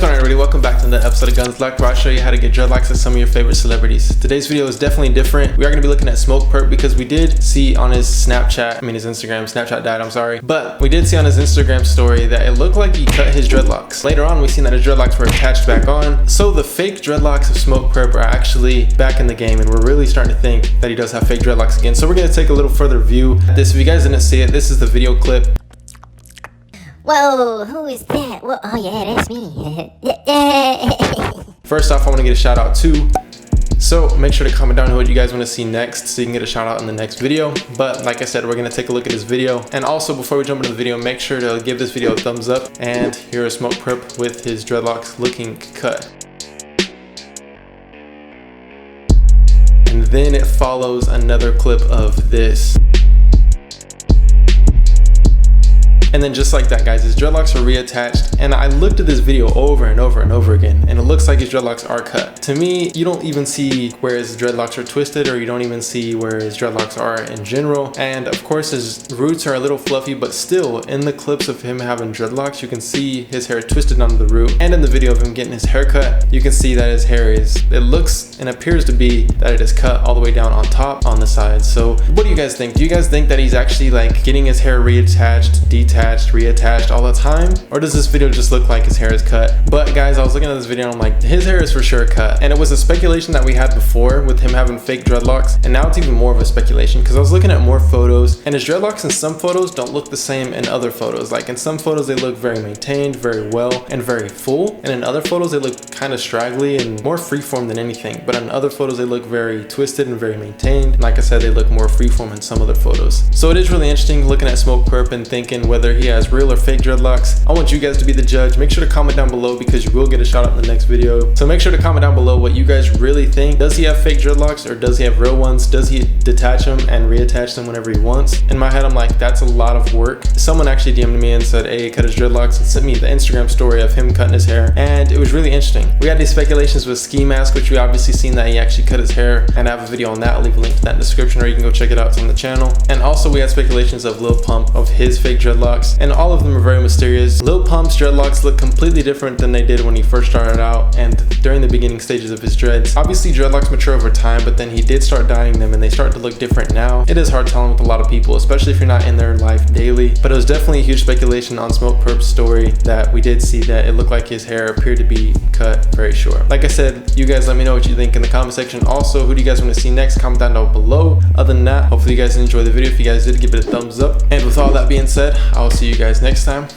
going on, everybody? Welcome back to another episode of Dreadlocks, where I show you how to get dreadlocks as some of your favorite celebrities. Today's video is definitely different. We are going to be looking at Purp because we did see on his his Instagram, Snapchat died, I'm sorry. But we did see on his Instagram story that it looked like he cut his dreadlocks. Later on, we seen that his dreadlocks were attached back on. So the fake dreadlocks of Purp are actually back in the game, and we're really starting to think that he does have fake dreadlocks again. So we're going to take a little further view at this. If you guys didn't see it, this is the video clip. Whoa, who is that? Whoa, oh yeah, that's me. First off, I want to get a shout out too. So make sure to comment down what you guys want to see next so you can get a shout out in the next video. But like I said, we're going to take a look at this video. And also, before we jump into the video, make sure to give this video a thumbs up. And here is Purp with his dreadlocks looking cut. And then it follows another clip of this. And then just like that, guys, his dreadlocks are reattached. And I looked at this video over and over and over again, and it looks like his dreadlocks are cut. To me, you don't even see where his dreadlocks are twisted, or you don't even see where his dreadlocks are in general. And of course, his roots are a little fluffy, but still, in the clips of him having dreadlocks, you can see his hair twisted onto the root. And in the video of him getting his hair cut, you can see that his hair it looks and appears to be that it is cut all the way down on top on the sides. So what do you guys think? Do you guys think that he's actually like getting his hair reattached, detached, reattached all the time, or does this video just look like his hair is cut? But guys, I was looking at this video and I'm like, his hair is for sure cut. And it was a speculation that we had before with him having fake dreadlocks, and now it's even more of a speculation because I was looking at more photos, and his dreadlocks in some photos don't look the same in other photos. Like in some photos they look very maintained, very well, and very full, and in other photos they look kind of straggly and more freeform than anything. But in other photos they look very twisted and very maintained, and like I said, they look more freeform in some other photos. So it is really interesting looking at Purp and thinking whether he has real or fake dreadlocks. I want you guys to be the judge. Make sure to comment down below because you will get a shout out in the next video. So make sure to comment down below what you guys really think. Does he have fake dreadlocks, or does he have real ones? Does he detach them and reattach them whenever he wants? In my head, I'm like, that's a lot of work. Someone actually DM'd me and said, hey, cut his dreadlocks, and sent me the Instagram story of him cutting his hair, and it was really interesting. We had these speculations with Ski Mask, which we obviously seen that he actually cut his hair, and I have a video on that. I'll leave a link to that in the description, or you can go check it out. It's on the channel. And also we had speculations of Lil Pump, of his fake dreadlocks, and all of them are very mysterious. Lil Pump's dreadlocks look completely different than they did when he first started out and during the beginning stages of his dreads. Obviously dreadlocks mature over time, but then he did start dyeing them and they start to look different now. It is hard telling with a lot of people, especially if you're not in their life daily, but it was definitely a huge speculation on Purp's story that we did see that it looked like his hair appeared to be cut very short. Like I said, you guys let me know what you think in the comment section. Also, who do you guys want to see next? Comment down below. Other than that, hopefully you guys enjoyed the video. If you guys did, give it a thumbs up. And with all that being said, I will see you guys next time.